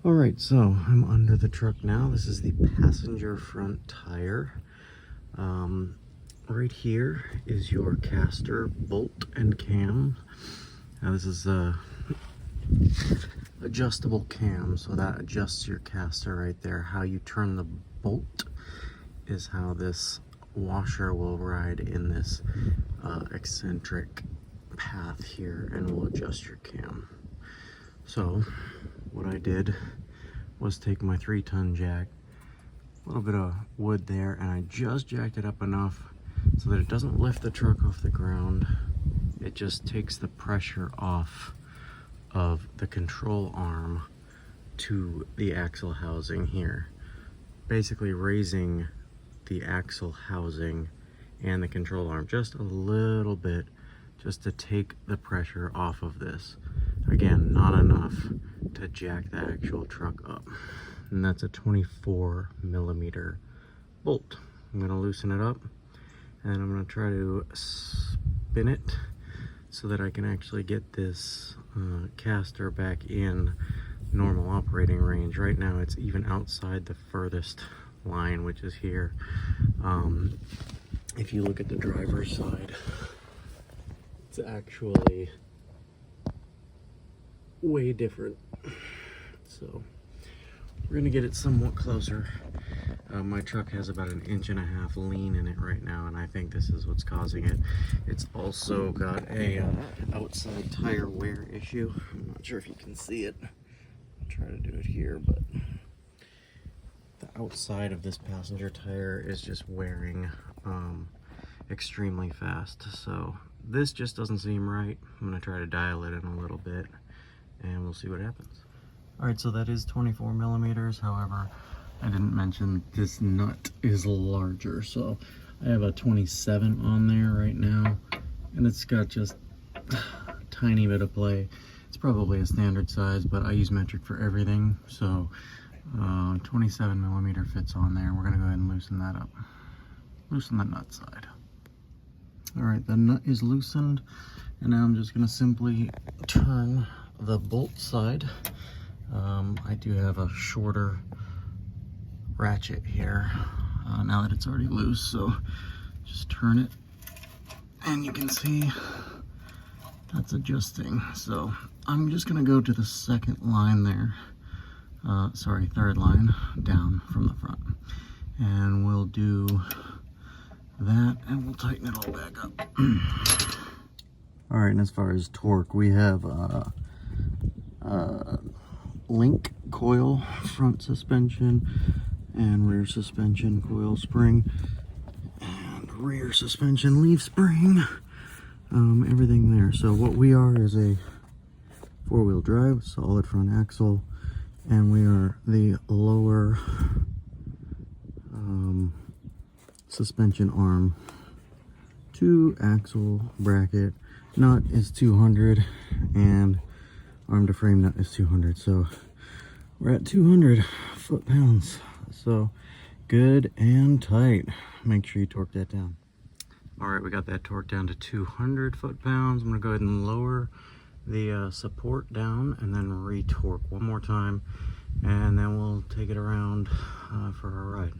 All right, so I'm under the truck now. This is the passenger front tire. Right here is your caster bolt and cam. Now this is a adjustable cam, so that adjusts your caster right there. How you turn the bolt is how this washer will ride in this eccentric path here and will adjust your cam. So what I did was take my 3-ton jack, a little bit of wood there, and I just jacked it up enough so that it doesn't lift the truck off the ground. It just takes the pressure off of the control arm to the axle housing here, basically raising the axle housing and the control arm just a little bit, just to take the pressure off of this. Again, not enough to jack the actual truck up. And that's a 24mm bolt. I'm going to loosen it up and I'm going to try to spin it so that I can actually get this caster back in normal operating range. Right now it's even outside the furthest line, which is here. If you look at the driver's side, it's actually way different. So we're gonna get it somewhat closer. My truck has about 1.5 inches lean in it right now, and I think this is what's causing it. It's also got a outside tire wear issue. I'm not sure if you can see it. I'll try to do it here, but the outside of this passenger tire is just wearing extremely fast. So this just doesn't seem right. I'm gonna try to dial it in a little bit and we'll see what happens. All right, so that is 24mm. However, I didn't mention this nut is larger. So I have a 27 on there right now, and it's got just a tiny bit of play. It's probably a standard size, but I use metric for everything. So 27mm fits on there. We're gonna go ahead and loosen that up. Loosen the nut side. All right, the nut is loosened, and now I'm just gonna simply turn the bolt side. I do have a shorter ratchet here now that it's already loose, so just turn it and you can see that's adjusting. So I'm just gonna go to the second line there, third line down from the front, and we'll do that and we'll tighten it all back up. All right, and as far as torque, we have link coil front suspension and rear suspension coil spring and rear suspension leaf spring, everything there. So what we are is a 4-wheel drive solid front axle, and we are the lower suspension arm. 2 axle bracket nut is 200 and arm to frame nut is 200, so we're at 200 foot-pounds. So good and tight. Make sure you torque that down. All right, we got that torque down to 200 foot-pounds. I'm gonna go ahead and lower the support down and then re-torque one more time, and then we'll take it around for a ride.